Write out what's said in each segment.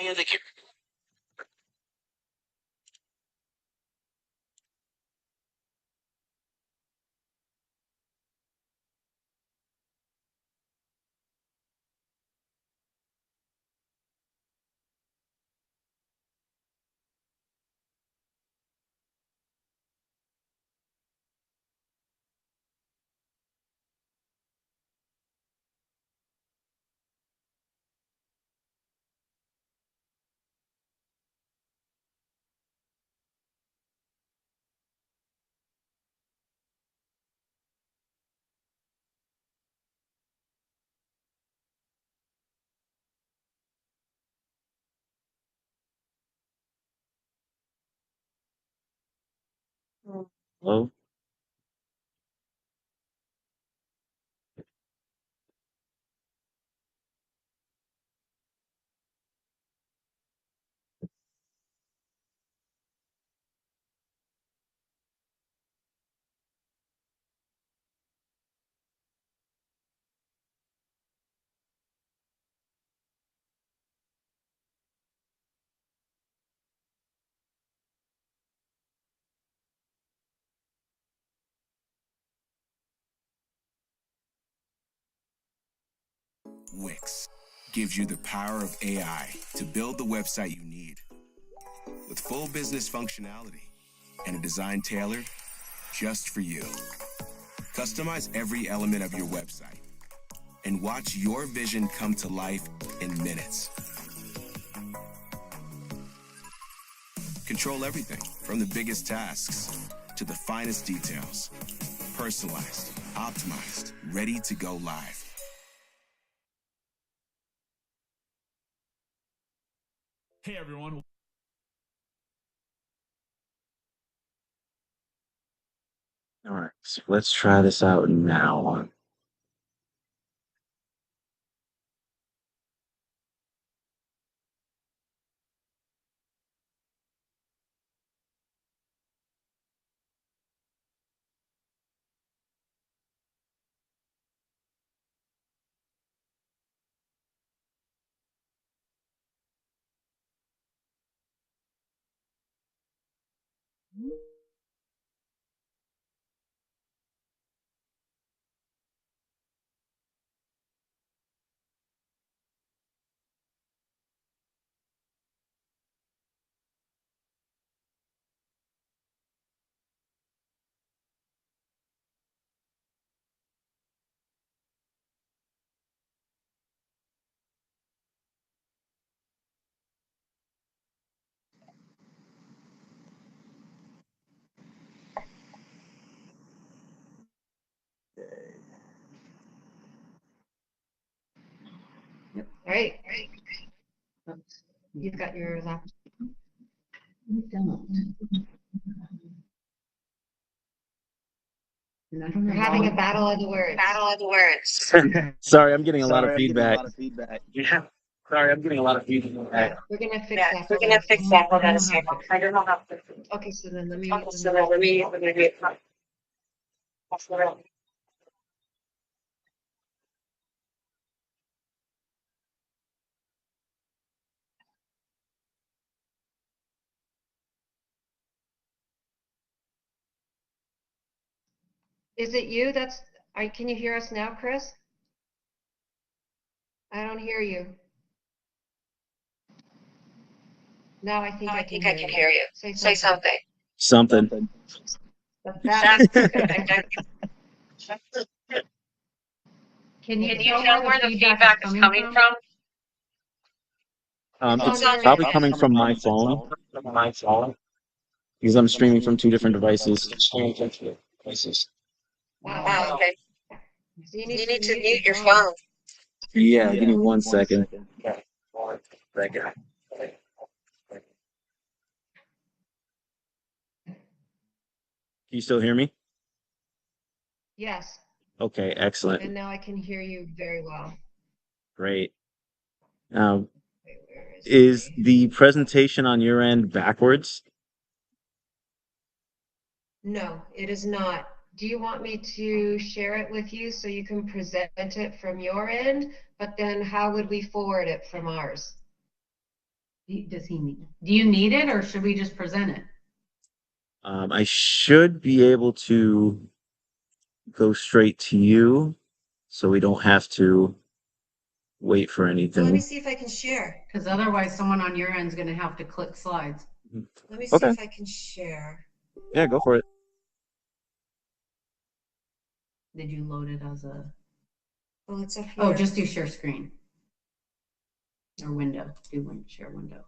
am the Hello? Wix gives you the power of AI to build the website you need with full business functionality and a design tailored just for you. Customize every element of your website and watch your vision come to life in minutes. Control everything from the biggest tasks to the finest details. Personalized, optimized, ready to go live. Hey everyone. All right, so let's try this out now. Right. Oops. You've got your laptop. You don't. We're having a battle of the words. battle of the words. Sorry, I'm getting a lot of feedback. Yeah. Sorry, I'm getting a lot of feedback. We're gonna fix Yeah, that. we're Hold gonna on. fix that. Hold on a second. I don't know how to. Okay, so then let me. Okay, so then let me do it. That's the real. Is it you? Can you hear us now, Chris? I don't hear you. Now I think Now I I can think I hear can you. hear you. Say Say something. something. Something. But That's that, perfect. can you Can you tell tell where the where the feedback is feedback is coming coming from? from? It's on It's It's on your your probably end. coming from my phone because I'm streaming from two different devices. Wow, Wow, okay. okay. So you need You to need to mute your mute your phone. phone. Yeah, give me 1 second. Okay. Can you still hear me? Yes, Okay, excellent. and now I can hear you very well. Great. Now, Wait, where is he? the presentation on your end backwards? No, it is not. Do you want me to share it with you so you can present it from your end? But then how would we forward it from ours? Does he need? Do you need it, or should we just present it? I should be able to go straight to you, so we don't have to wait for Well, let me anything. see if I can share. Because otherwise, someone on your end is going to have to click slides. Let me see Okay. if I can share. Yeah, go for it. Did you load it as a? Well, it's up here. Oh, just do share screen or window. Share window.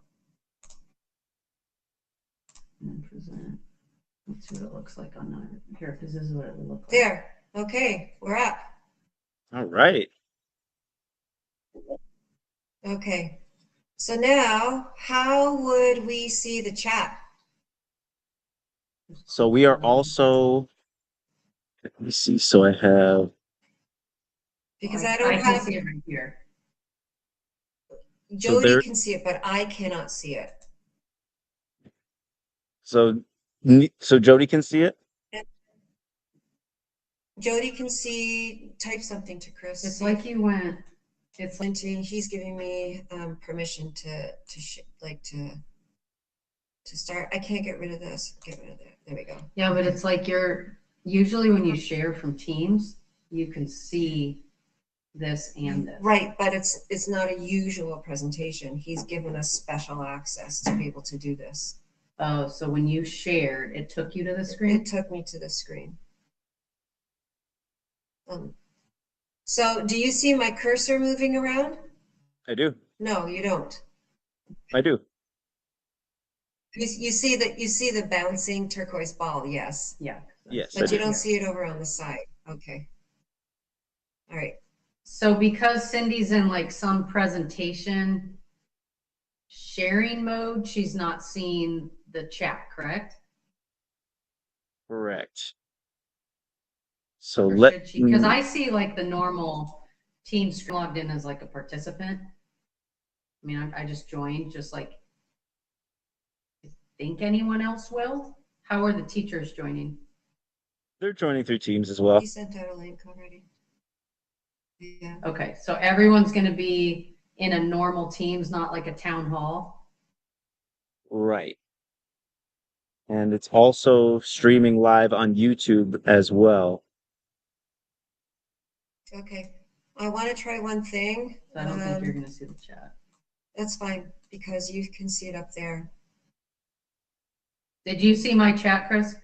And then present. Let's see what it looks like on that. Here, because this is what it would look like. There. Okay, we're up. All right. Okay. So now, how would we see the chat? So we are also, let me see. So I have, Because I I don't can have, see it right here. Jody there- can see it, but I cannot see it. so Jody can see it. Jody can see, type something to Chris. It's like you went. It's like He's giving me permission to start. I can't get rid of this. Get rid of that. There we go. yeah, but it's like usually when you share from Teams, you can see this and this. Right, but it's not a usual presentation. He's given us special access to be able to do this. Oh, so when you shared, it took you to the screen? It took me to the screen. So do you see my cursor moving around? I do. No, you don't. I do. You see the bouncing turquoise ball, yes. Yeah. Yes. But I you do. don't see it over on the side. Okay. All right. So because Cindy's in like some presentation sharing mode, she's not seeing the chat, correct? Correct. So Or let should she? Because I see like the normal team screen logged in as like a participant. I mean, I just joined, just like, I think anyone else will? How are the teachers joining? they're joining through Teams as well. You sent out a link already. Yeah. Okay, so everyone's going to be in a normal Teams, not like a town hall. Right. And it's also streaming live on YouTube as well. Okay. I want to try one thing. So I don't think you're going to see the chat. That's fine because you can see it up there. Did you see my chat, Chris?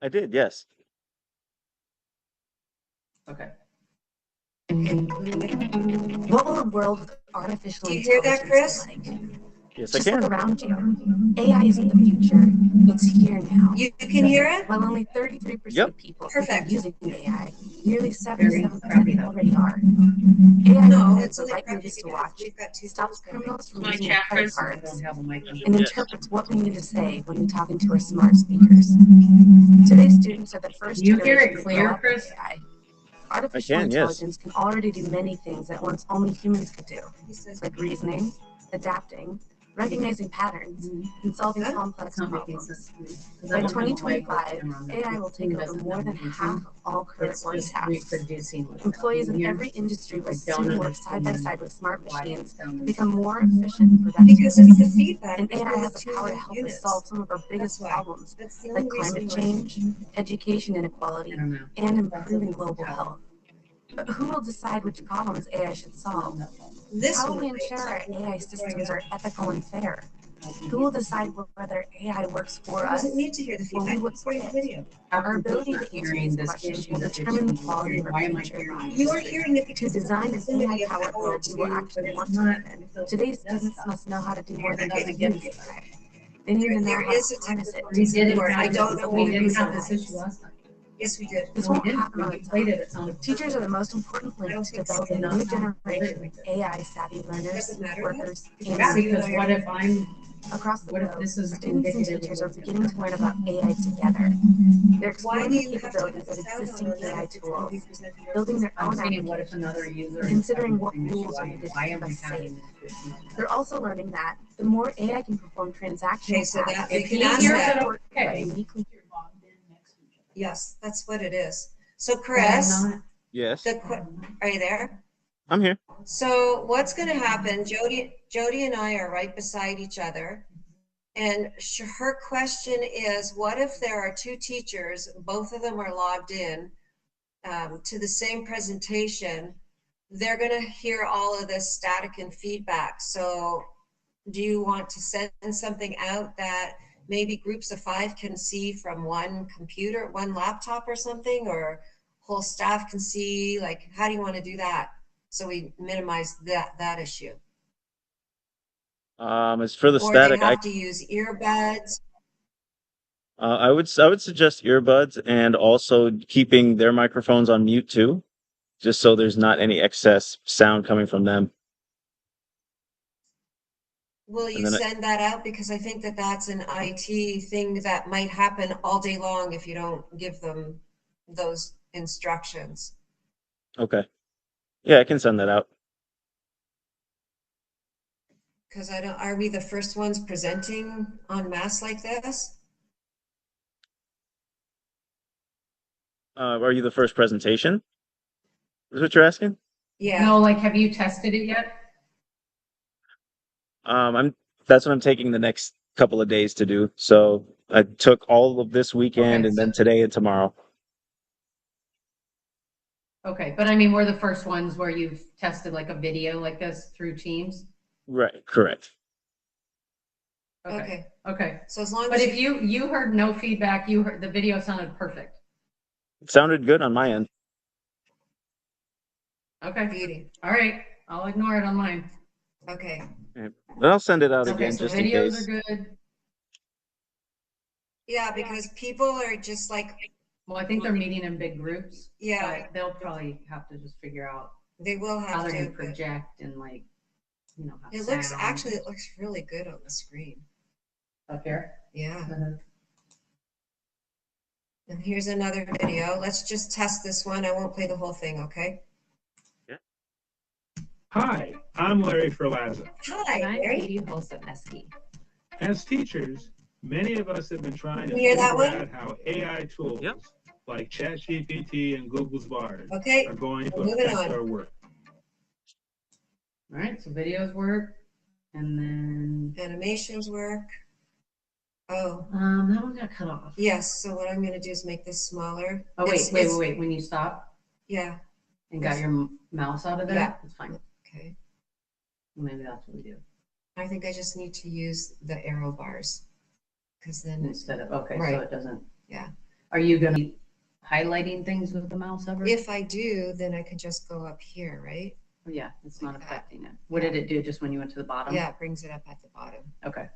I did, yes. Okay. What will a world with artificial Do you hear that, intelligence Chris? look like? Yes, I Just look can. around you. AI isn't the future. It's here now. You can hear it? While only 33% Yep. of people Perfect. are using AI, nearly Very 77% already are. AI No, knows it's the only right crappy movies to because watch, we've got two stops things going. criminals from My using chat, credit Chris? I cards, don't have a mic on. and Yes. interprets what we need to say when we talk into our smart speakers. Today's students are the first You hear it generation to clear, grow up with Chris? AI. Artificial can, yes. intelligence can already do many things that once only humans could do, He says, like reasoning, adapting, recognizing patterns, and solving Huh? complex It's not making problems. sense to me. 'Cause By I don't have a mic 2025, camera on. AI will take over more than half of all current It's work just tasks. reproducing what's Employees in happening here. every industry will I soon don't work side by understand side with smart why machines it's down to there. become more efficient and productive. because it's the feedback And AI between has the the two power to help us units. solve some of our biggest That's why. problems, That's the like only reason climate why. change, education inequality, I don't know. and improving global health. But who will decide which problems AI should solve? This How will one we makes ensure our sense. AI systems are ethical and fair? Who will decide whether AI works for He us? doesn't need to hear the Or feedback. we would It's for the quit? video. Our ability to answer Hearing these this questions issue will that determine the it's quality of why our am I future. hearing You are hearing it To because design an it's in the AI-powered power world we will to. actually want to live in, today's students must know how to do more than just use AI. They need to know There how is to a harness it technical to reason didn't for it. I have don't this- know we what didn't reason have this it is. issue last time. Yes, we did. This No, we won't didn't. happen on When we its played own. it, it sounded Teachers are the most important I don't links to think so. developing a Not new sound generation like of that. AI-savvy learners, Doesn't matter. workers, Yeah, and because what if I'm, across the what if globe, this is students and indicative of teachers are what's beginning to learn about happening? AI together. They're Why exploring do the you have to have capabilities the of sound existing on that AI if it's going to be tools, presented over building their I'm own saying, what if applications, another user and is considering having what the same rules issue? are needed Why to am keep I us having safe. this issue? They're also learning that the more AI can perform transactional Okay, so that tasks, we If can he ask hears that. it, support are okay. uniquely Yes, that's what it is. So But I'm Chris, Yes, are you there? I'm here. So what's going to happen, Jody? Jody and I are right beside each other. And her question is, what if there are two teachers, both of them are logged in to the same presentation? They're going to hear all of this static and feedback. So do you want to send something out that maybe groups of 5 can see from one computer, one laptop or something, or whole staff can see? Like, how do you want to do that so we minimize that issue? As for the Or they static, have to use earbuds? I would suggest earbuds and also keeping their microphones on mute too, just so there's not any excess sound coming from them. Will And you then send that out? Because I think that that's an IT thing that might happen all day long if you don't give them those instructions. okay, yeah, I can send that out. Because are we the first ones presenting en masse like this? Are you the first presentation? Is what you're asking? Yeah. No, like, have you tested it yet? I'm That's what I'm taking the next couple of days to do. So I took all of this weekend Okay, and so- then today and tomorrow. Okay, but I mean, we're the first ones where you've tested like a video like this through Teams? Right, correct. Okay, okay. So as long But as if you heard no feedback, you heard the video sounded perfect. It sounded good on my end. Okay, beauty. all right, I'll ignore it on mine. Okay. But I'll send it out Okay, again so just in videos case. are good. Yeah, because people are just like, Well, I think they're meeting in big groups. yeah, But they'll probably have to just figure out they will how have they're to. gonna But project and like, you know, how it looks, actually, it looks really good on the screen. up here. Yeah. Uh-huh. And here's another video. Let's just test this one. I won't play the whole thing, okay? Hi, I'm Larry Ferlazza. Hi, And I'm Mary. Katie, host of Edkey. As teachers, many of us have been trying to You hear that figure one? out how AI tools Yep. like ChatGPT and Google's Bard Okay, are going to we're moving affect on. our work. All right, so videos work, and then Animations work. Oh, that one got cut off. yes. So what I'm going to do is make this smaller. Oh wait, It's- wait, it's- wait, wait. When you stop Yeah. and got your mouse out of there, Yeah. it's fine. Okay. Maybe that's what we do I think I just need to use the arrow bars because then, instead of okay, so Right. it doesn't. yeah. Are you gonna be highlighting things with the mouse ever? If I do, then I could just go up here, right? Oh, yeah, it's not Like that. affecting it. What did it do just when you went to the bottom? Yeah, it brings it up at the bottom. Okay.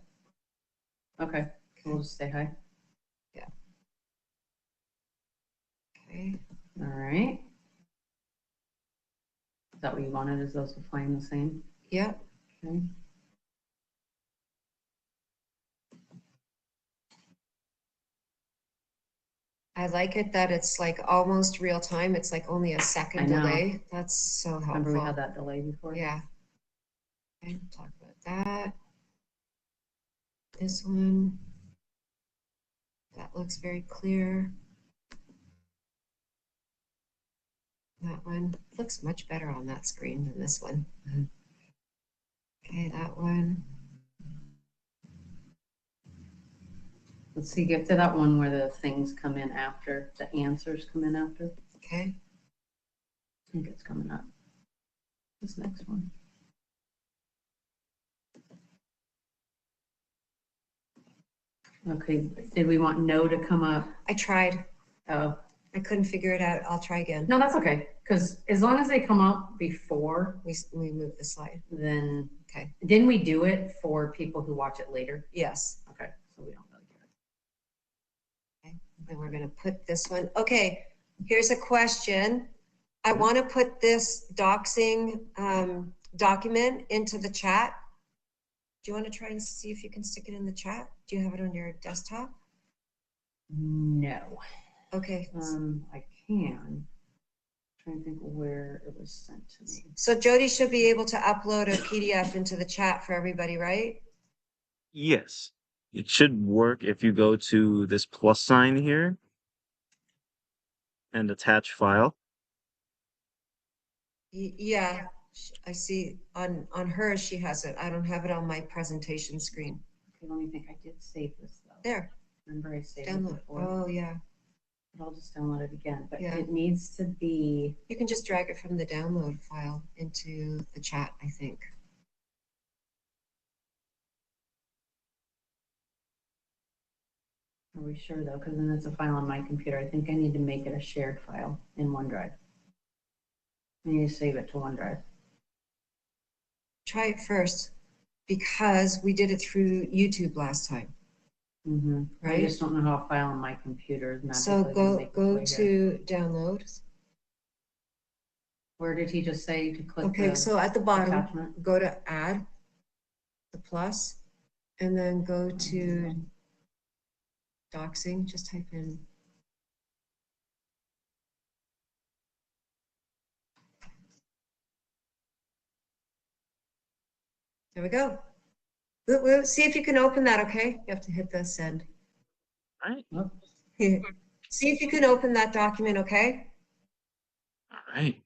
Okay. We'll just stay high. Okay. All right. Is that what you wanted? Is those playing the same? Yep. Okay. I like it that it's like almost real time. It's like only a second I know. delay. That's so helpful. Remember we had that delay before? Yeah. Okay, talk about that. This one. That looks very clear. That one looks much better on that screen than this one. Okay, that one. Let's see, get to that one where the things come in after, the answers come in after. Okay. I think it's coming up. This next one. Okay, did we want no to come up? I tried. Oh, I couldn't figure it out. I'll try again. no, that's okay. Because as long as they come up before, We move the slide. then, Okay. didn't we do it for people who watch it later? Yes. Okay, so we don't really care. Okay. Then we're going to put this one. Okay. Here's a question. I want to put this doxing document into the chat. Do you want to try and see if you can stick it in the chat? Do you have it on your desktop? No. Okay. I can. Trying to think where it was sent to me. So Jody should be able to upload a PDF into the chat for everybody, right? Yes. It should work if you go to this plus sign here and attach file. Yeah. I see on hers, she has it. I don't have it on my presentation screen. Okay, let me think. I did save this though. There, Remember I saved it download. before? Oh, yeah. But I'll just download it again. But Yeah. it needs to be. You can just drag it from the download file into the chat, I think. Are we sure though? Because then it's a file on my computer. I think I need to make it a shared file in OneDrive. I need to save it to OneDrive. Try it first because we did it through YouTube last time. I Right? just don't know how a file on my computer is So magically gonna make its go way here. to downloads. Where did he just say to click Okay, the so at the bottom, attachment? go to add the plus, and then go to doxing. Just type in. There we go. We'll see if you can open that, okay? You have to hit the send. All right. See if you can open that document, okay? All right.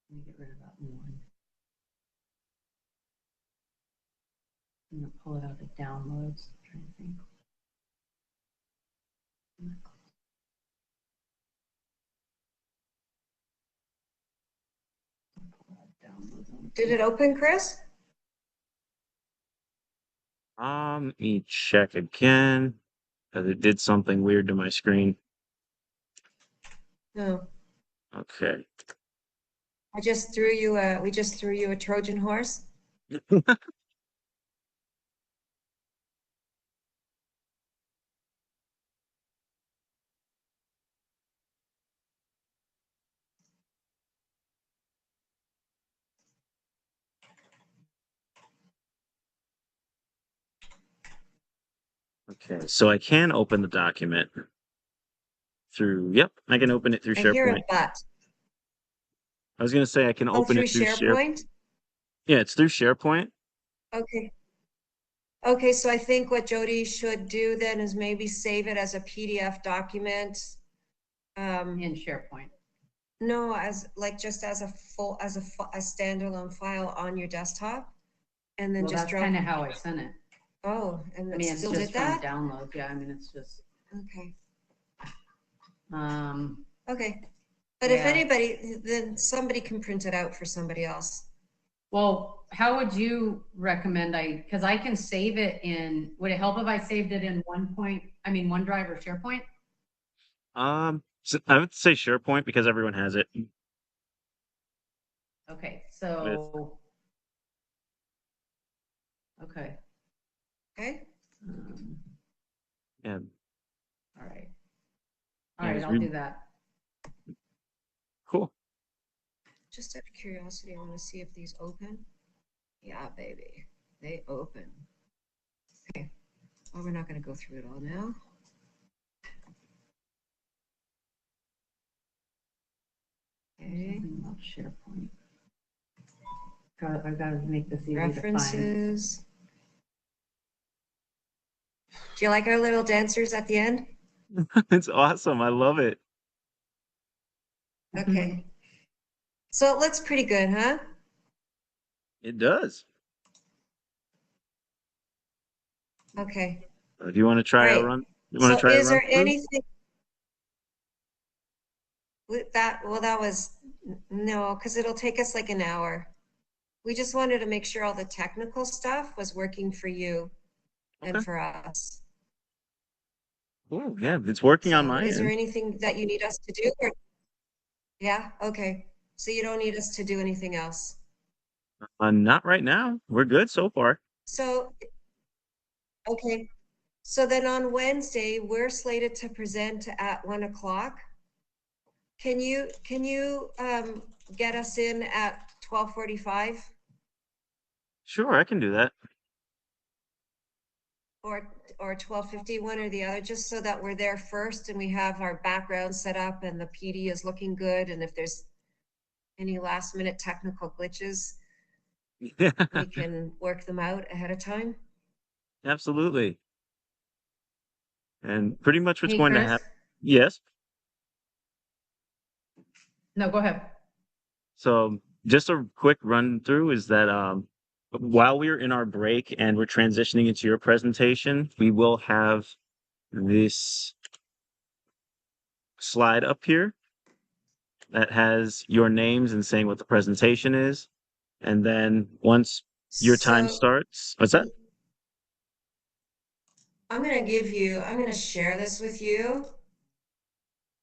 Let me get rid of that one. I'm gonna pull it out of downloads. I'm trying to think. Did it open, Chris? Let me check again because it did something weird to my screen. No. Okay. We just threw you a Trojan horse. Okay, so I can open the document through, yep, I can open it through I hear a SharePoint. but. I was going to say I can Oh, open through it through SharePoint? Yeah, it's through SharePoint. Okay. Okay, so I think what Jody should do then is maybe save it as a PDF document. In SharePoint. No, as like just as a standalone file on your desktop, and then Well, just that's drop. kind of how I sent it. Oh, and I it mean, it's still just did from that? downloads. Yeah, I mean, it's just. Okay. Um, Okay. But if Yeah. anybody, then somebody can print it out for somebody else. Well, how would you recommend because I can save it would it help if I saved it in OneDrive or SharePoint? So I would say SharePoint because everyone has it. Okay, so. Okay. Okay. Yeah. All right. Yeah, All right, it's I'll do that. Cool. Just out of curiosity, I want to see if these open. Yeah, baby, they open. Okay. Well, we're not going to go through it all now. Okay. About SharePoint. I've got to make this easy References. Do you like our little dancers at the end? It's awesome. I love it. Okay. So it looks pretty good, huh? It does. Okay. Do you want to try a All right. run? You want to So try a is run there through? anything with that? Well, that was no, because it'll take us like an hour. We just wanted to make sure all the technical stuff was working for you and Okay. for us. Oh, yeah, it's working on So my is there end. anything that you need us to do? Yeah, okay. So you don't need us to do anything else. Not right now. We're good so far. So, okay. So then on Wednesday, we're slated to present at 1:00. Can you get us in at 12:45 Sure, I can do that. or 12:50, one or the other, just so that we're there first and we have our background set up and the PD is looking good, and if there's any last minute technical glitches, Yeah, we can work them out ahead of time. absolutely. And pretty much what's Hey, going to Chris, happen. Yes. No, go ahead. So just a quick run through is that while we're in our break and we're transitioning into your presentation, we will have this slide up here that has your names and saying what the presentation is. And then once your time So starts, what's that? I'm going to share this with you.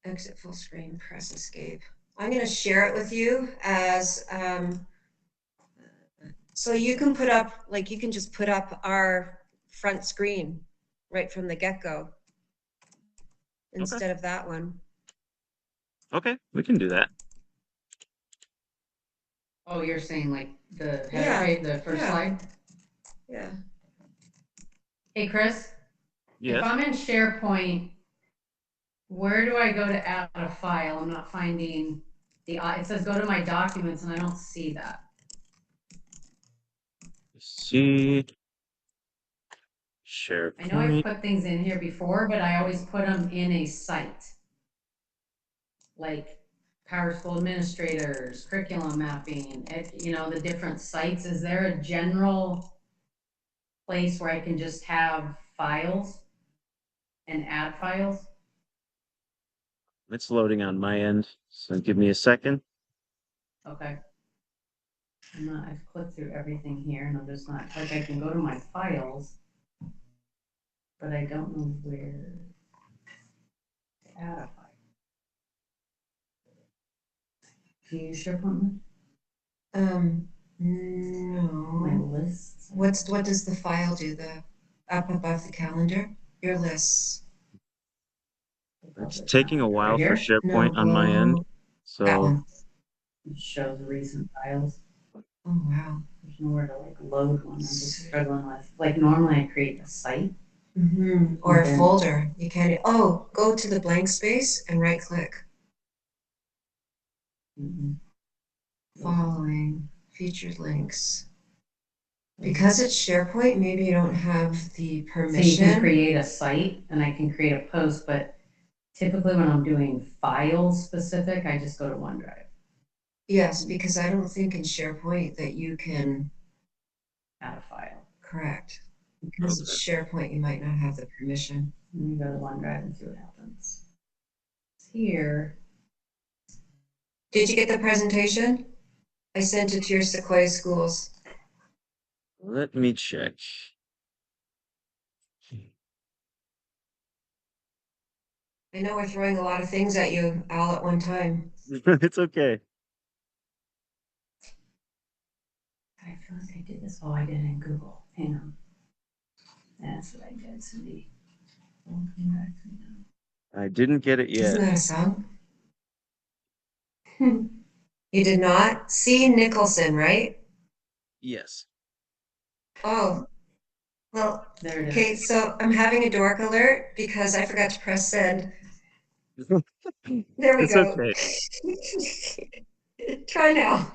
Exit full screen, press escape. I'm going to share it with you as, so you can put up, like, you can just put up our front screen right from the get-go instead of that one. Okay, we can do that. Oh, you're saying like the header Yeah, page, the first yeah. slide? Yeah. Hey, Chris, if Yes. I'm in SharePoint, where do I go to add a file? I'm not finding it says go to my documents and I don't see that. See. I know I've SharePoint. put things in here before, but I always put them in a site. Like Power School administrators, curriculum mapping, the different sites. Is there a general place where I can just have files and add files? It's loading on my end, so give me a second. Okay. I've clicked through everything here and I'm just not, like I can go to my files, but I don't know where to add a file. Do you use SharePoint? No. My lists? What does the file do? The up above the calendar? Your lists. It's taking a while Right for here? SharePoint on my end. That So one. It shows the recent files. Oh, wow. There's nowhere to like load one. I'm just struggling with, like normally I create a site. Or a then- folder. You can't, go to the blank space and right click. Following, featured links. Because it's SharePoint, maybe you don't have the So you permission. can create a site and I can create a post, but typically when I'm doing file specific, I just go to OneDrive. Yes, because I don't think in SharePoint that you can Add a file. correct. Because it's SharePoint, you might not have the permission. Let me go to OneDrive and see what happens. It's here. Did you get the presentation? I sent it to your Sequoia schools. let me check. I know we're throwing a lot of things at you all at one time. It's okay. I feel like I did this. Oh, I did it in Google. Hang on. That's what I did, Cindy. Come back to me now. I didn't get it Isn't yet. that a song? You did not? C. Nicholson, right? Yes. Oh, well, There it is. okay, so I'm having a dork alert because I forgot to press send. There we It's go. okay. Try now.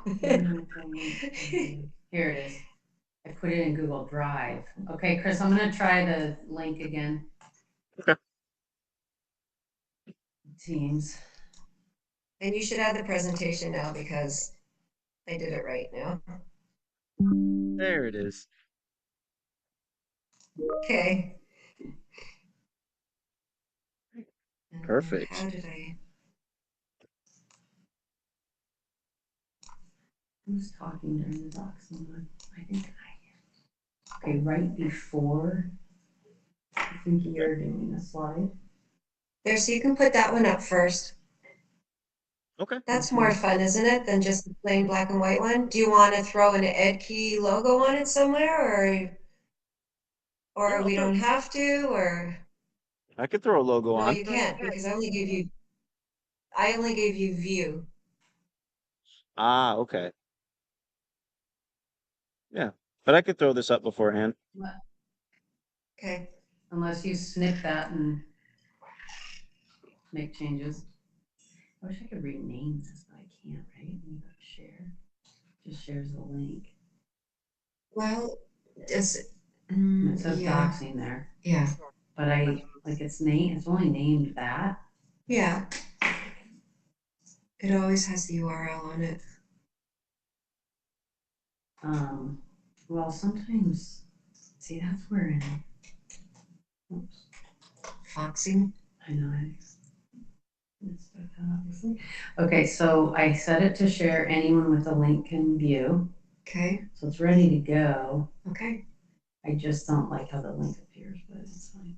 Here it is. I put it in Google Drive. Okay, Chris, I'm gonna try the link again. Okay. Teams. And you should add the presentation now because I did it right now. There it is. Okay. Perfect. How did I? Who's talking during the docs? I think I am. Okay, right before, I think you're doing a slide. There, so you can put that one up first. Okay. That's more fun, isn't it, than just the plain black and white one? Do you want to throw an Edkey logo on it somewhere, or we don't have to, or? I could throw a logo No, on. you can't because I only gave you view. Ah, okay. Yeah, but I could throw this up beforehand. Okay. Unless you snip that and make changes. I wish I could rename this, but I can't, right? Let me go to share. Just shares the link. Well, does it? It says Yeah. doxing there. Yeah. But it's only named that. Yeah. It always has the URL on it. Well, sometimes, see, that's where, oops, Foxing. I know. Okay, so I set it to share anyone with a link can view. Okay. So it's ready to go. Okay. I just don't like how the link appears, but it's fine.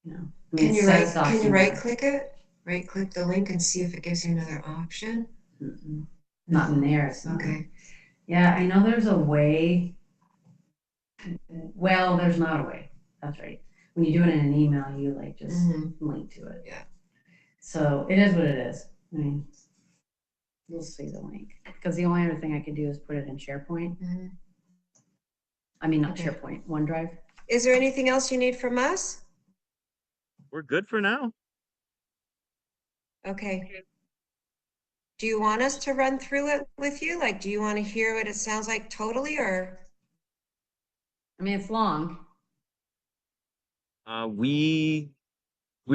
You know, I mean, Can it you says right document. right click it? Right click the link and see if it gives you another option. Not in there. It's not. Okay. Yeah, I know there's a way. Well, there's not a way. That's right. When you do it in an email, you like just link to it. Yeah. So it is what it is. I mean, you'll see the link. Because the only other thing I could do is put it in SharePoint. I mean, not Okay. SharePoint, OneDrive. Is there anything else you need from us? We're good for now. Okay. Do you want us to run through it with you? Like, do you want to hear what it sounds like totally, or? I mean, it's long. We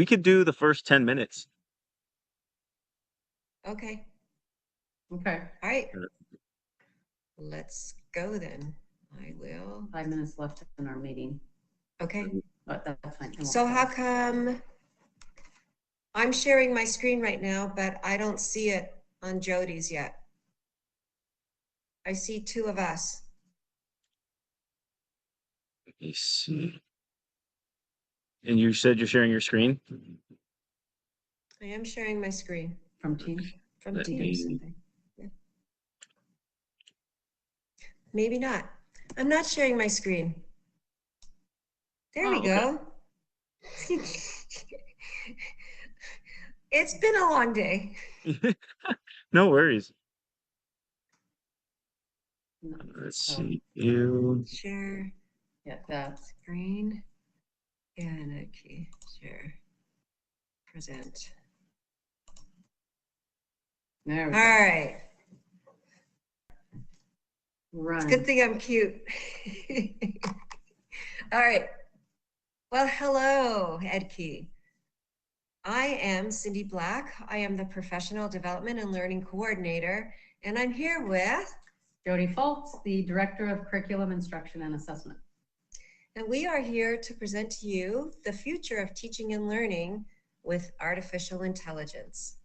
could do the first 10 minutes. Okay. Okay. All right. Let's go then. I will. 5 minutes left in our meeting. Okay. But that's fine. So how come I'm sharing my screen right now, but I don't see it on Jody's yet? I see two of us. Let me see. And you said you're sharing your screen? I am sharing my screen. From Teams? From Let Teams. me- Yeah. Maybe not. I'm not sharing my screen. There we okay. go. It's been a long day. No worries. No. Let's see. You. Share Yeah, that's screen and Edkey. Share. Present. there we All go. right. Run. Good thing I'm cute. All right. Well, hello, Edkey. I am Cindy Black. I am the Professional Development and Learning Coordinator, and I'm here with Jody Fultz, the Director of Curriculum Instruction and Assessment. And we are here to present to you the future of teaching and learning with artificial intelligence.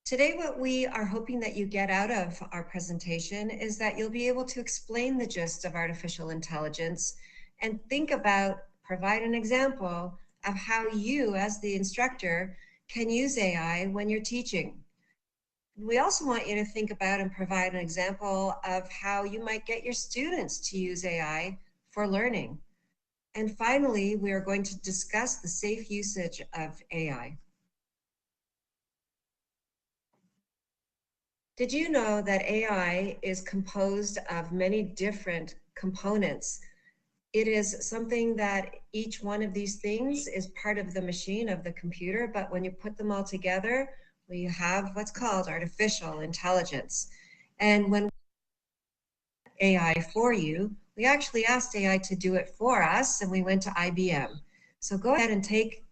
Today, what we are hoping that you get out of our presentation is that you'll be able to explain the gist of artificial intelligence and think about, provide an example of how you as the instructor can use AI when you're teaching. We also want you to think about and provide an example of how you might get your students to use AI for learning. And finally, we are going to discuss the safe usage of AI. Did you know that AI is composed of many different components? It is something that each one of these things is part of the machine of the computer, but when you put them all together, we have what's called artificial intelligence. And when AI for you, we actually asked AI to do it for us, and we went to IBM. So go ahead and take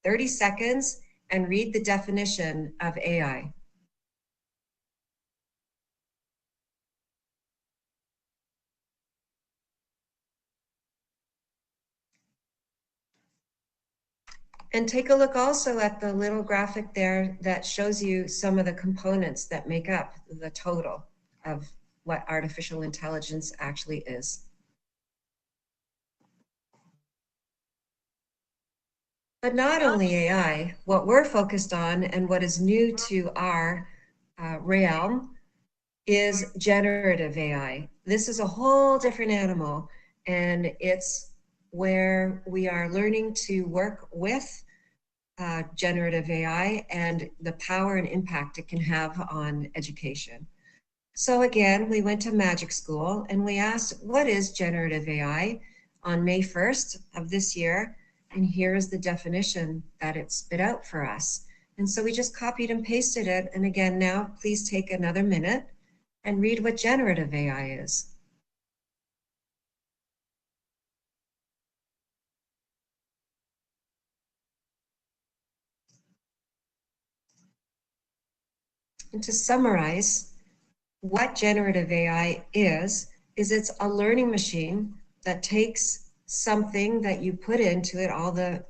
30 seconds and read the definition of AI. And take a look also at the little graphic there that shows you some of the components that make up the total of what artificial intelligence actually is. But not only AI, what we're focused on and what is new to our realm is generative AI. This is a whole different animal, and it's where we are learning to work with generative AI and the power and impact it can have on education. So again, we went to Magic School and we asked, what is generative AI on May 1st of this year? And here is the definition that it spit out for us. And so we just copied and pasted it. And again, now please take another minute and read what generative AI is. And to summarize, what generative AI is it's a learning machine that takes something that you put into it, all the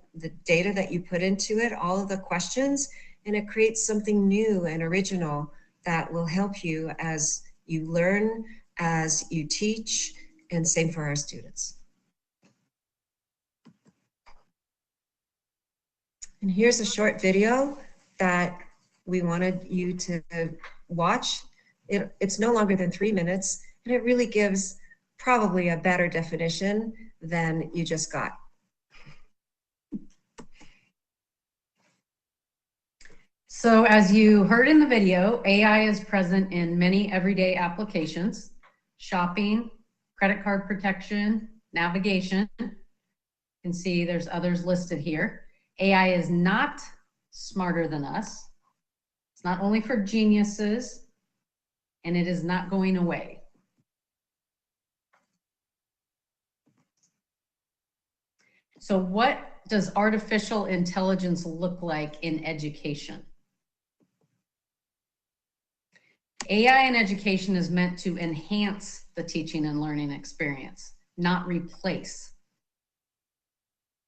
data that you put into it, all of the questions, and it creates something new and original that will help you as you learn, as you teach, and same for our students. And here's a short video that we wanted you to watch. It's no longer than 3 minutes, and it really gives probably a better definition than you just got. So as you heard in the video, AI is present in many everyday applications: shopping, credit card protection, navigation. You can see there's others listed here. AI is not smarter than us. It's not only for geniuses, and it is not going away. So what does artificial intelligence look like in education? AI in education is meant to enhance the teaching and learning experience, not replace.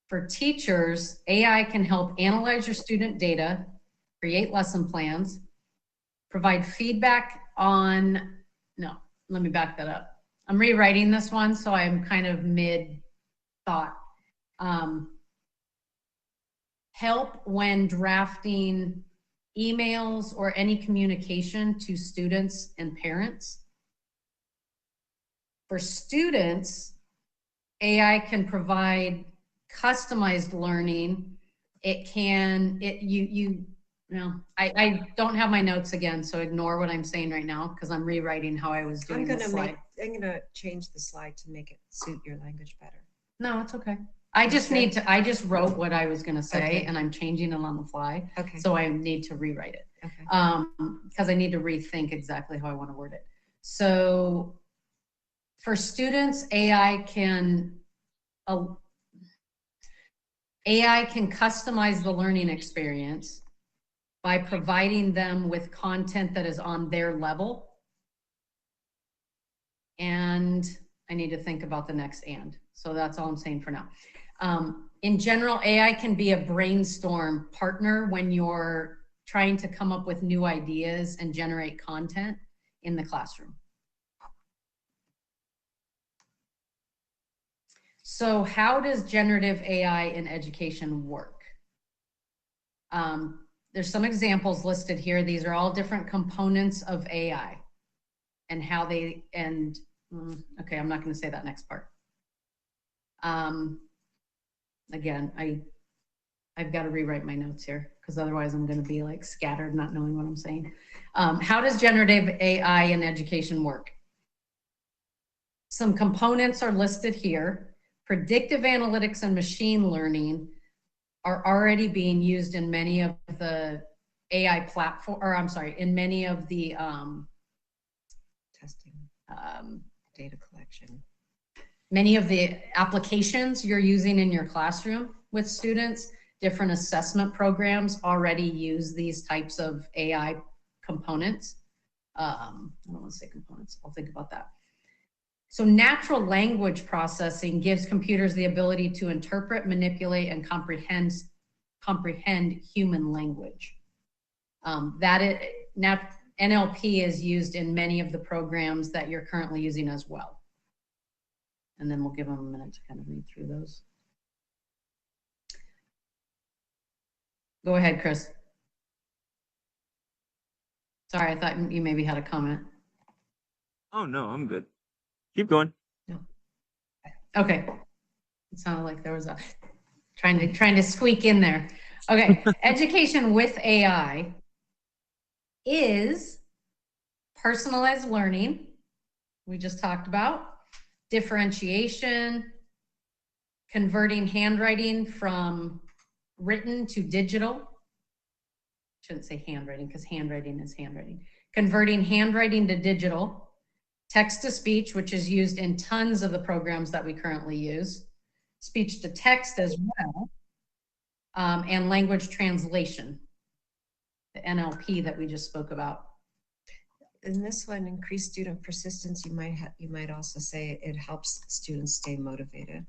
For teachers, AI can help analyze your student data, create lesson plans, provide feedback on, no, let me back that up. I'm rewriting this one, so I'm kind of mid-thought. Help when drafting emails or any communication to students and parents. For students, AI can provide customized learning. It can, I don't have my notes again, so ignore what I'm saying right now because I'm rewriting how I was doing the slide. I'm gonna change the slide to make it suit your language better. No, it's okay. I just wrote what I was gonna say, okay, and I'm changing it on the fly. Okay. So I need to rewrite it. Okay. Because I need to rethink exactly how I want to word it. So for students, AI can customize the learning experience by providing them with content that is on their level. And I need to think about the next and. So that's all I'm saying for now. In general, AI can be a brainstorm partner when you're trying to come up with new ideas and generate content in the classroom. So how does generative AI in education work? There's some examples listed here. These are all different components of AI and how they, and okay, I'm not going to say that next part. Again, I've got to rewrite my notes here because otherwise I'm going to be like scattered, not knowing what I'm saying. How does generative AI in education work? Some components are listed here. Predictive analytics and machine learning are already being used in many of the AI platform, or I'm sorry, in many of the testing, data collection. Many of the applications you're using in your classroom with students, different assessment programs already use these types of AI components. I don't want to say components, I'll think about that. So natural language processing gives computers the ability to interpret, manipulate, and comprehend human language. NLP is used in many of the programs that you're currently using as well. And then we'll give them a minute to kind of read through those. Go ahead, Chris. Sorry, I thought you maybe had a comment. Oh, no, I'm good. Keep going. No. Okay. It sounded like there was a trying to squeak in there. Okay. Education with AI is personalized learning, we just talked about, differentiation, converting handwriting from written to digital. Shouldn't say handwriting because handwriting is handwriting. Converting handwriting to digital, text to speech, which is used in tons of the programs that we currently use, speech to text as well, and language translation, the NLP that we just spoke about in this one, increased student persistence, you might also say it helps students stay motivated.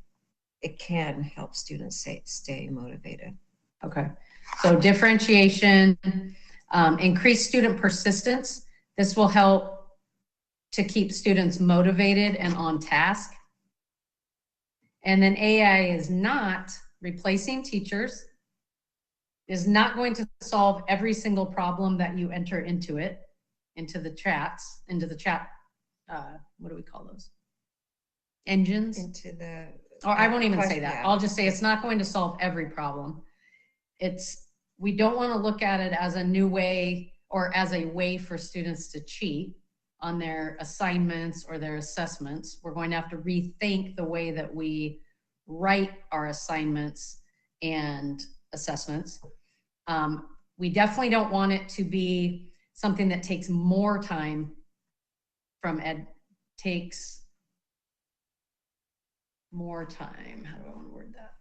It can help students stay motivated. Okay, so differentiation, increased student persistence. This will help to keep students motivated and on task. And then AI is not replacing teachers, is not going to solve every single problem that you enter into it, into the chat, what do we call those? Engines? Into the... Or I won't even say that. Yeah. I'll just say it's not going to solve every problem. We don't want to look at it as a new way or as a way for students to cheat on their assignments or their assessments. We're going to have to rethink the way that we write our assignments and assessments. We definitely don't want it to be something that takes more time from takes more time. How do I want to word that?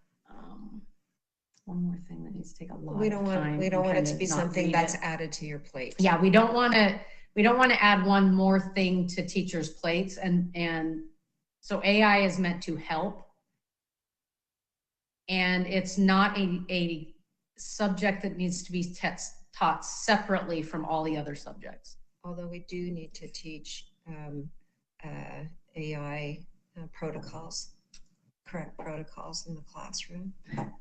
One more thing that needs to take a lot of time. We don't want it to be something that's added to your plate. Yeah, we don't want to add one more thing to teachers' plates, and so AI is meant to help, and it's not a subject that needs to be taught separately from all the other subjects. Although we do need to teach AI protocols. Correct protocols in the classroom.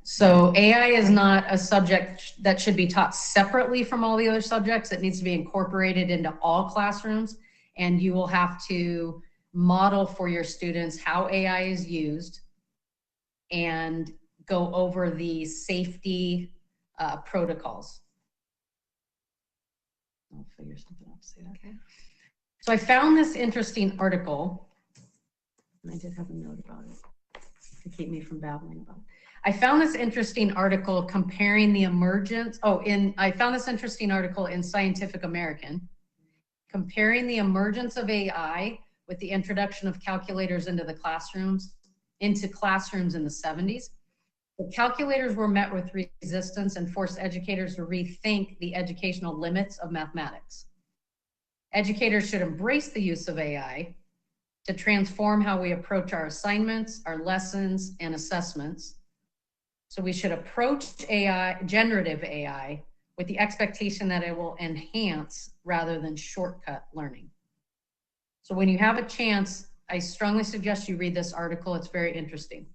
So AI is not a subject that should be taught separately from all the other subjects. It needs to be incorporated into all classrooms, and you will have to model for your students how AI is used and go over the safety protocols. I'll figure something out to say that. Okay. So I found this interesting article, and I did have a note about it to keep me from babbling about it. I found this interesting article comparing the emergence, I found this interesting article in Scientific American, comparing the emergence of AI with the introduction of calculators into classrooms in the 70s. The calculators were met with resistance and forced educators to rethink the educational limits of mathematics. Educators should embrace the use of AI to transform how we approach our assignments, our lessons, and assessments. So we should approach AI, generative AI, with the expectation that it will enhance rather than shortcut learning. So when you have a chance, I strongly suggest you read this article. It's very interesting.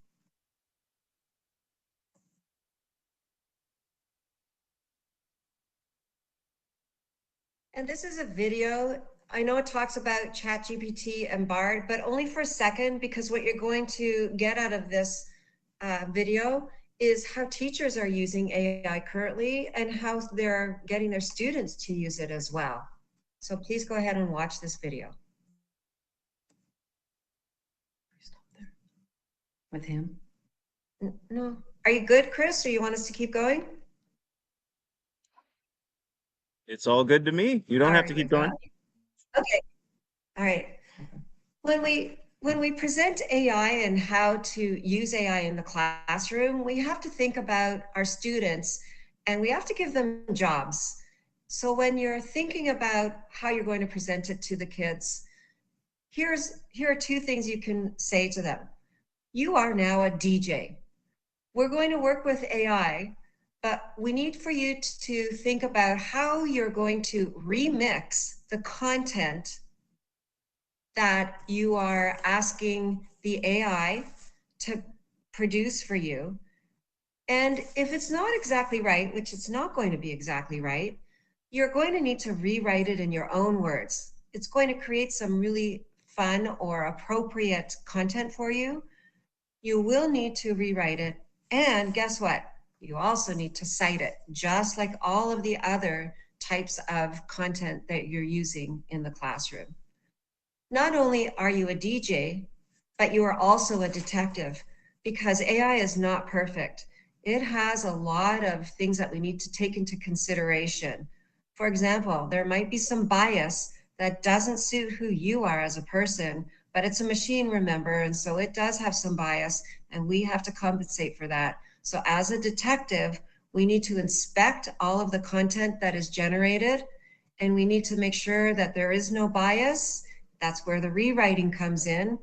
And this is a video. I know it talks about ChatGPT and BARD, but only for a second, because what you're going to get out of this video is how teachers are using AI currently and how they're getting their students to use it as well. So please go ahead and watch this video. Stop there. With him? No. Are you good, Chris, or you want us to keep going? It's all good to me. You don't have to keep going. Okay. All right. When we present AI and how to use AI in the classroom, we have to think about our students and we have to give them jobs. So when you're thinking about how you're going to present it to the kids, here are two things you can say to them. You are now a DJ. We're going to work with AI, but we need for you to think about how you're going to remix the content that you are asking the AI to produce for you. And if it's not exactly right, which it's not going to be exactly right, you're going to need to rewrite it in your own words. It's going to create some really fun or appropriate content for you. You will need to rewrite it. And guess what? You also need to cite it, just like all of the other types of content that you're using in the classroom. Not only are you a DJ, but you are also a detective, because AI is not perfect. It has a lot of things that we need to take into consideration. For example, there might be some bias that doesn't suit who you are as a person, but it's a machine, remember, and so it does have some bias, and we have to compensate for that. So as a detective, we need to inspect all of the content that is generated and we need to make sure that there is no bias. That's where the rewriting comes in,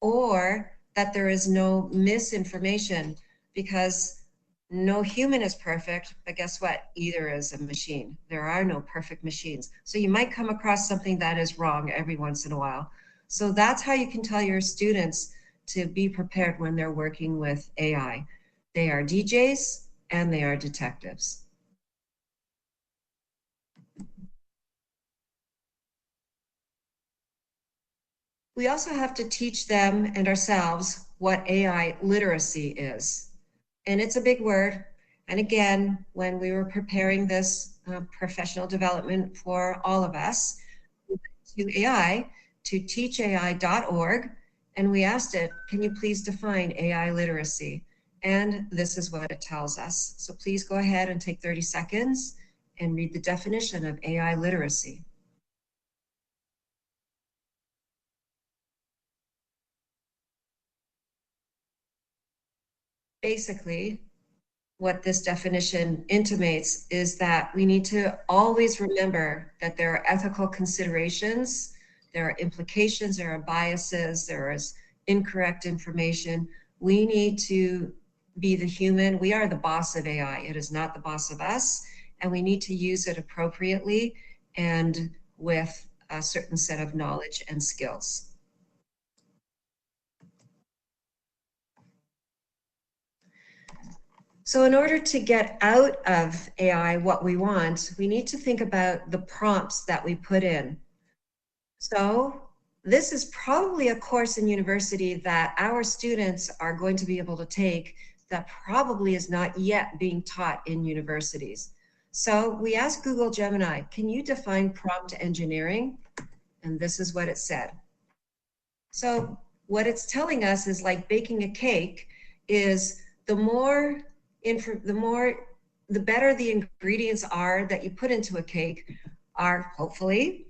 or that there is no misinformation, because no human is perfect, but guess what? Either is a machine. There are no perfect machines. So you might come across something that is wrong every once in a while. So that's how you can tell your students to be prepared when they're working with AI. They are DJs and they are detectives. We also have to teach them and ourselves what AI literacy is. And it's a big word. And again, when we were preparing this professional development for all of us, we went to AI, to teachai.org, and we asked it, can you please define AI literacy? And this is what it tells us. So please go ahead and take 30 seconds and read the definition of AI literacy. Basically, what this definition intimates is that we need to always remember that there are ethical considerations, there are implications, there are biases, there is incorrect information. We need to be the human. We are the boss of AI. It is not the boss of us, and we need to use it appropriately and with a certain set of knowledge and skills. So in order to get out of AI what we want, we need to think about the prompts that we put in. So this is probably a course in university that our students are going to be able to take that probably is not yet being taught in universities. So we asked Google Gemini, can you define prompt engineering? And this is what it said. So what it's telling us is, like baking a cake, is the better the ingredients are that you put into a cake are hopefully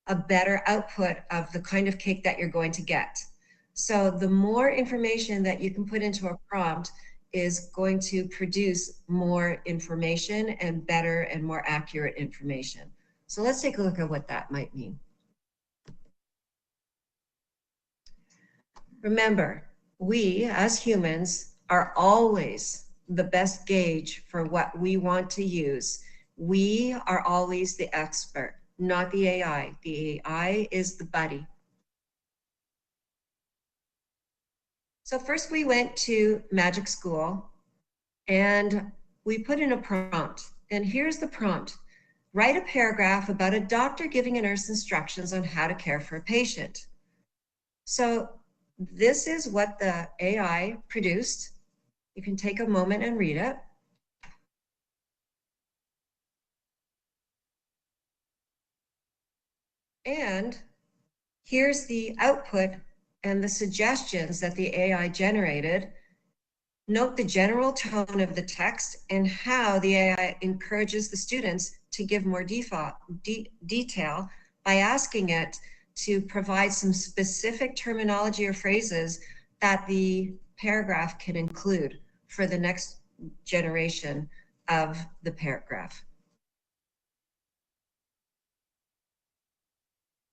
a better output of the kind of cake that you're going to get. So the more information that you can put into a prompt is going to produce more information and better and more accurate information. So let's take a look at what that might mean. Remember, we as humans are always the best gauge for what we want to use. We are always the expert, not the AI. The AI is the buddy. So first we went to Magic School and we put in a prompt. And here's the prompt. Write a paragraph about a doctor giving a nurse instructions on how to care for a patient. So this is what the AI produced. You can take a moment and read it. And here's the output and the suggestions that the AI generated. Note the general tone of the text and how the AI encourages the students to give more detail by asking it to provide some specific terminology or phrases that the paragraph can include for the next generation of the paragraph.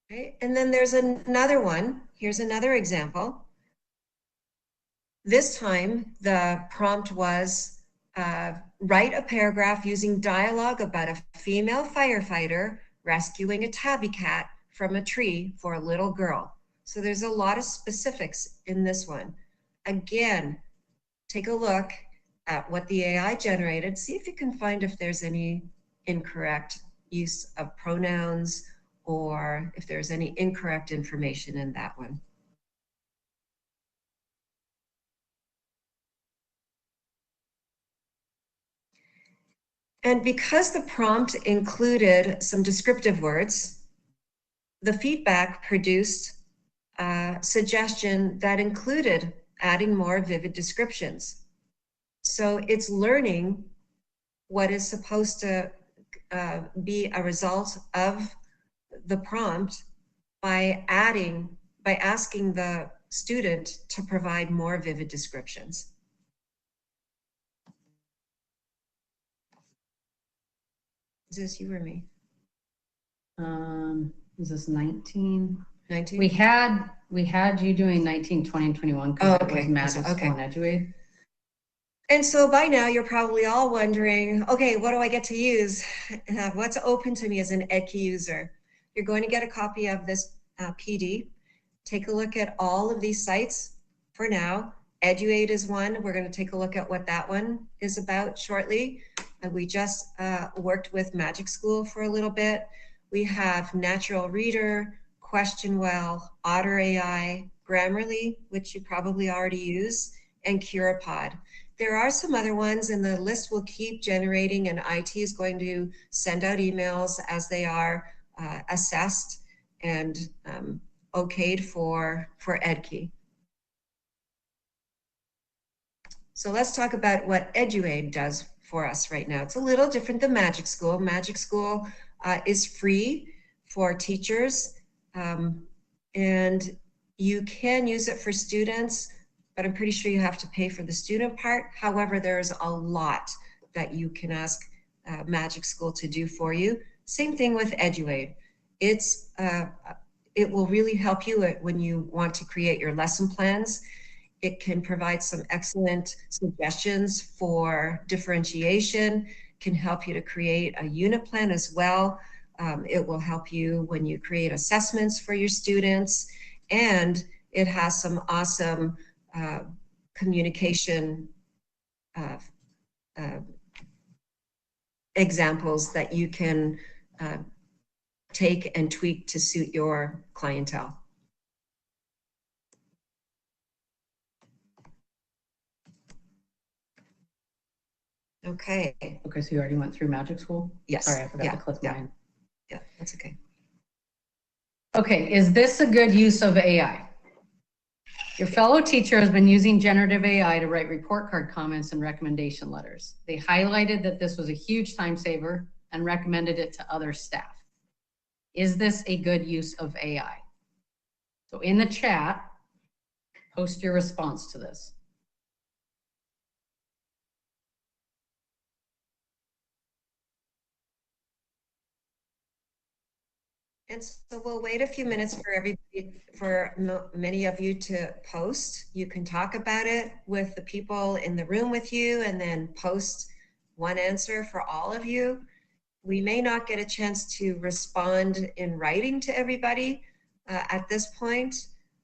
Okay, and then there's another one. Here's another example. This time the prompt was write a paragraph using dialogue about a female firefighter rescuing a tabby cat from a tree for a little girl. So there's a lot of specifics in this one. Again, take a look at what the AI generated. See if you can find if there's any incorrect use of pronouns or if there's any incorrect information in that one. And because the prompt included some descriptive words, the feedback produced a suggestion that included adding more vivid descriptions. So it's learning what is supposed to be a result of the prompt by asking the student to provide more vivid descriptions. Is this you or me? Is this 19? 19? We had you doing 19, 20, and 21 because it was Magic School and Eduate. And so by now you're probably all wondering, okay, what do I get to use? What's open to me as an Edkey user? You're going to get a copy of this PD. Take a look at all of these sites for now. Eduate is one. We're going to take a look at what that one is about shortly. We just worked with Magic School for a little bit. We have Natural Reader, Question Well, Otter AI, Grammarly, which you probably already use, and Curapod. There are some other ones, and the list will keep generating, and IT is going to send out emails as they are assessed and okayed for Edkey. So let's talk about what Eduaid does for us right now. It's a little different than Magic School. Magic School is free for teachers, and you can use it for students, but I'm pretty sure you have to pay for the student part. However, there's a lot that you can ask Magic School to do for you. Same thing with Eduaid. It will really help you when you want to create your lesson plans. It can provide some excellent suggestions for differentiation, can help you to create a unit plan as well. It will help you when you create assessments for your students, and it has some awesome communication examples that you can take and tweak to suit your clientele. Okay. Okay, so you already went through Magic School? Yes. Sorry, I forgot to click mine. Yeah, that's okay. Okay, is this a good use of AI? Your fellow teacher has been using generative AI to write report card comments and recommendation letters. They highlighted that this was a huge time saver and recommended it to other staff. Is this a good use of AI? So in the chat, post your response to this. And so we'll wait a few minutes for everybody, for many of you to post. You can talk about it with the people in the room with you and then post one answer for all of you. We may not get a chance to respond in writing to everybody at this point,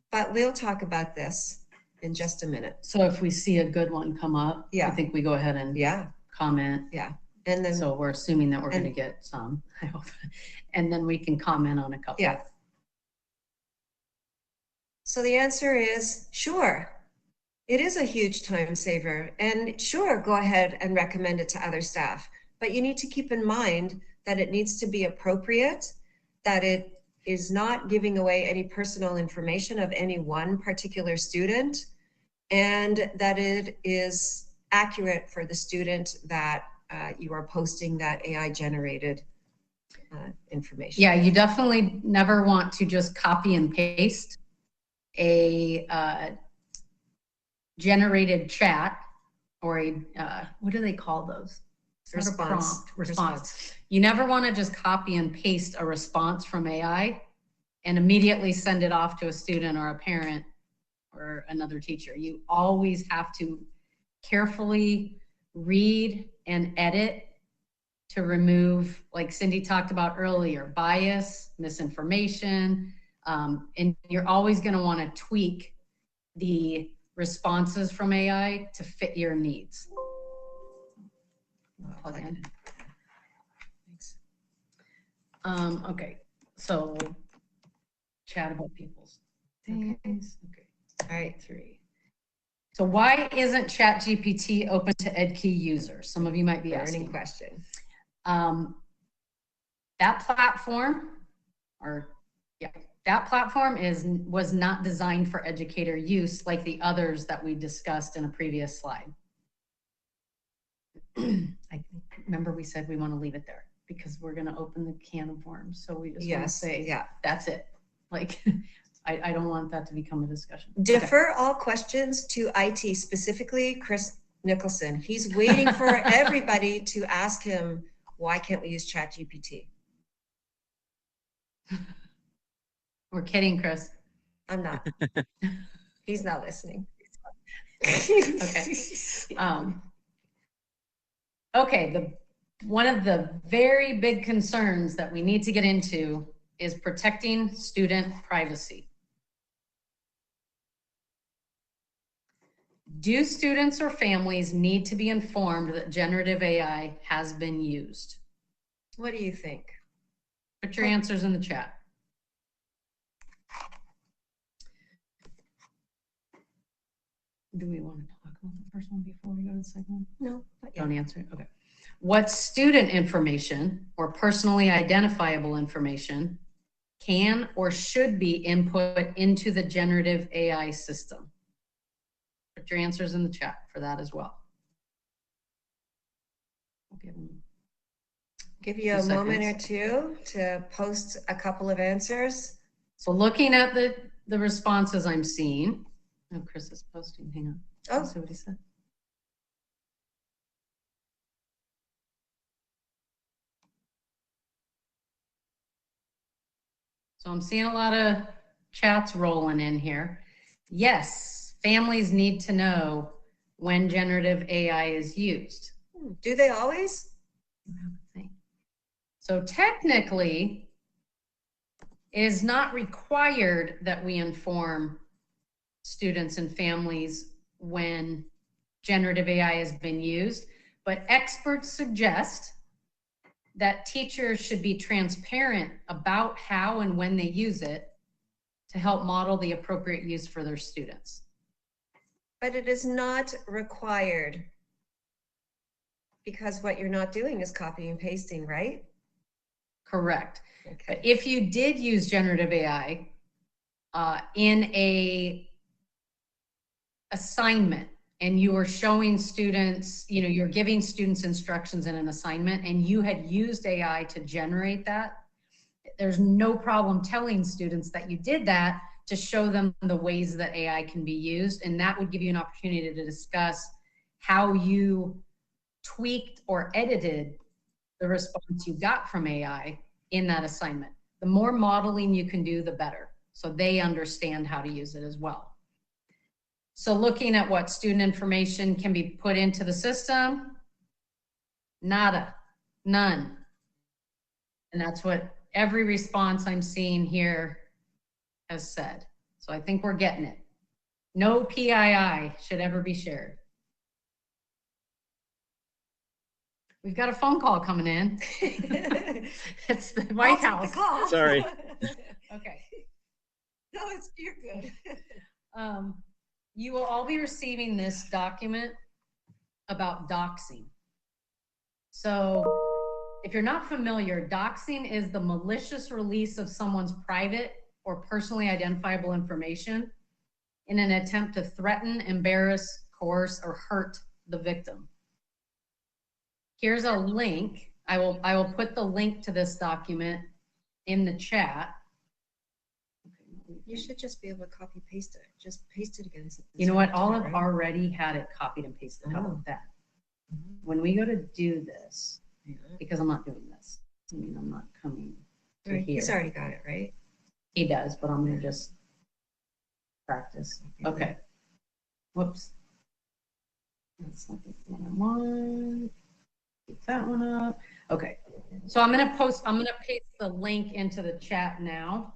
but we'll talk about this in just a minute. So if we see a good one come up, I think we go ahead and comment. Yeah. And then, so we're assuming that we're going to get some, I hope, and then we can comment on a couple. Yeah. So the answer is sure. It is a huge time saver, and sure, go ahead and recommend it to other staff. But you need to keep in mind that it needs to be appropriate, that it is not giving away any personal information of any one particular student, and that it is accurate for the student that you are posting that AI generated information. Yeah, you definitely never want to just copy and paste a generated chat or a, what do they call those? Response. You never want to just copy and paste a response from AI and immediately send it off to a student or a parent or another teacher. You always have to carefully read and edit to remove, like Cindy talked about earlier, bias, misinformation, and you're always going to want to tweak the responses from AI to fit your needs. Thanks. Okay, so chat about people's things. Okay. All right, 3. So why isn't ChatGPT open to Edkey users? Some of you might be asking. Question. That platform, that platform was not designed for educator use like the others that we discussed in a previous slide. I remember we said we want to leave it there because we're going to open the can of worms. So we just want to say, that's it. Like, I don't want that to become a discussion. Defer all questions to IT, specifically Chris Nicholson. He's waiting for everybody to ask him, why can't we use ChatGPT? We're kidding, Chris. I'm not. He's not listening. Okay. Okay, one of the very big concerns that we need to get into is protecting student privacy. Do students or families need to be informed that generative AI has been used? What do you think? Put your answers in the chat. Do we want to talk about the first one before we go to the second one? No, but Don't answer it. Okay. What student information or personally identifiable information can or should be input into the generative AI system? Put your answers in the chat for that as well. Give you a moment or two to post a couple of answers. So looking at the responses I'm seeing, oh, Chris is posting, hang on. Oh. Let's see what he said. So I'm seeing a lot of chats rolling in here. Yes, families need to know when generative AI is used. Do they always? So technically, it is not required that we inform students and families when generative AI has been used, but experts suggest that teachers should be transparent about how and when they use it to help model the appropriate use for their students. But it is not required, because what you're not doing is copying and pasting, right? Correct. Okay. But if you did use generative AI in a assignment, and you were showing students, you know, you're giving students instructions in an assignment, and you had used AI to generate that, there's no problem telling students that you did that to show them the ways that AI can be used. And that would give you an opportunity to discuss how you tweaked or edited the response you got from AI in that assignment. The more modeling you can do, the better, so they understand how to use it as well. So looking at what student information can be put into the system, nada, none. And that's what every response I'm seeing here has said. So I think we're getting it. No PII should ever be shared. We've got a phone call coming in. It's the White House. The call. Sorry. Okay. No, you're good. You will all be receiving this document about doxing. So if you're not familiar, doxing is the malicious release of someone's private or personally identifiable information in an attempt to threaten, embarrass, coerce, or hurt the victim. Here's a link. I will put the link to this document in the chat. You should just be able to copy paste it. Just paste it against. You know what? Olive already had it copied and pasted. How about that? When we go to do this, because I'm not doing this. I mean, I'm not coming to here. He's already got it, right? He does, but I'm gonna just practice. Okay. Whoops. That's not the one I want. Keep that one up. Okay. So I'm gonna paste the link into the chat now,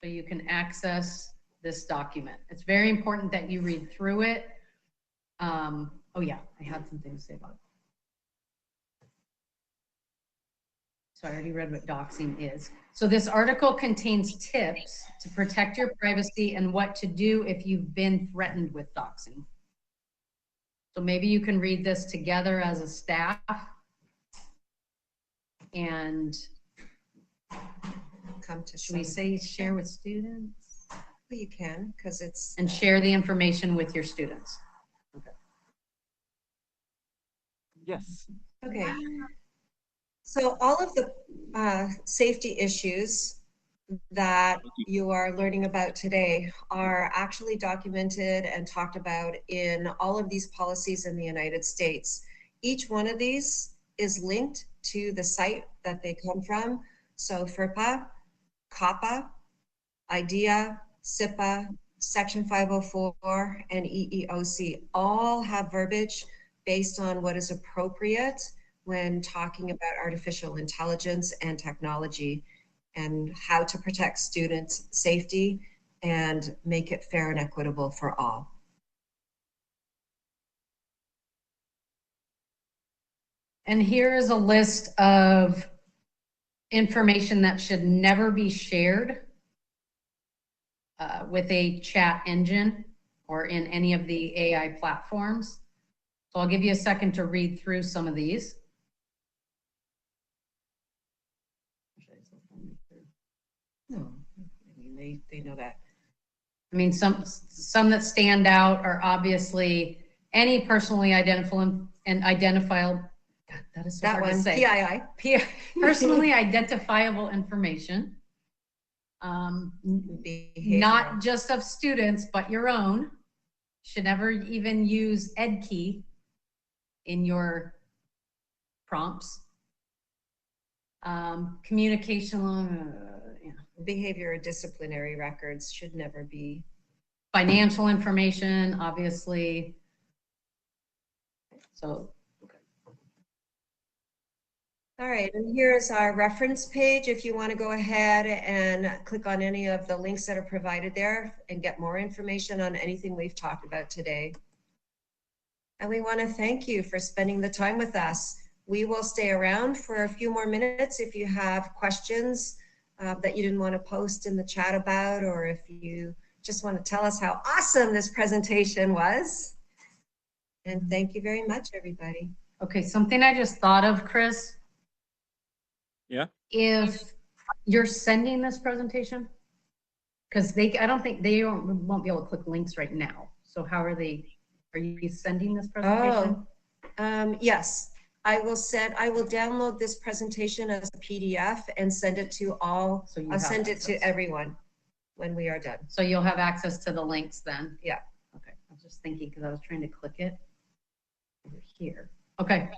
so you can access this document. It's very important that you read through it. Oh yeah, I had something to say about it. So I already read what doxing is. So this article contains tips to protect your privacy and what to do if you've been threatened with doxing. So maybe you can read this together as a staff and Come to should we say share with students? Well, you can, because it's. And share the information with your students. Okay. Yes. Okay. So all of the safety issues that you are learning about today are actually documented and talked about in all of these policies in the United States. Each one of these is linked to the site that they come from. So FERPA, COPPA, IDEA, SIPA, Section 504, and EEOC all have verbiage based on what is appropriate when talking about artificial intelligence and technology and how to protect students' safety and make it fair and equitable for all. And here is a list of information that should never be shared with a chat engine or in any of the AI platforms. So I'll give you a second to read through some of these. No, I mean, they know that. I mean, some that stand out are obviously any personally identifiable and identifiable. God, that is so That hard one, to say. PII. Personally identifiable information. Not just of students, but your own. Should never even use Edkey in your prompts. Communication, Behavior or disciplinary records should never be. financial information, obviously. So, All right, and here's our reference page. If you want to go ahead and click on any of the links that are provided there and get more information on anything we've talked about today. And we want to thank you for spending the time with us. We will stay around for a few more minutes if you have questions that you didn't want to post in the chat about, or if you just want to tell us how awesome this presentation was. And thank you very much, everybody. okay, something I just thought of, Chris. Yeah. If you're sending this presentation, because I don't think they won't be able to click links right now. So how are you sending this presentation? Yes, I will download this presentation as a PDF and send it to all. So I'll send it to everyone when we are done. So you'll have access to the links then? Yeah. Okay, I was just thinking because I was trying to click it over here. Okay.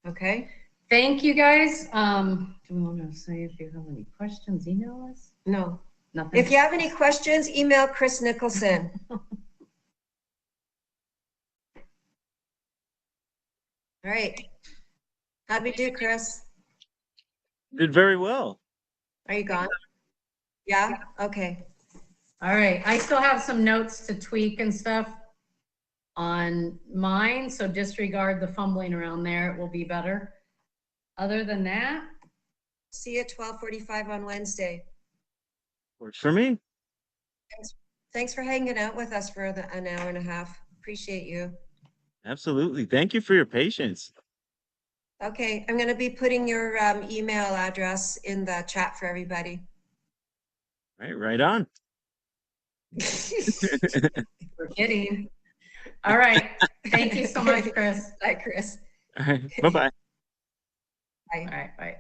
Okay. Thank you guys. Do we want to say if you have any questions, email us? No. Nothing. If you have any questions, email Chris Nicholson. All right. How'd we do, Chris? Did very well. Are you gone? Yeah? Okay. All right. I still have some notes to tweak and stuff on mine, so disregard the fumbling around there. It will be better. Other than that, See you at 12:45 on Wednesday. Works for me. Thanks for hanging out with us for an hour and a half. Appreciate you. Absolutely. Thank you for your patience. Okay, I'm going to be putting your email address in the chat for everybody. Right on. we're kidding. All right. Thank you so much, Chris. Bye, Chris. All right. Bye-bye. Bye. All right. Bye.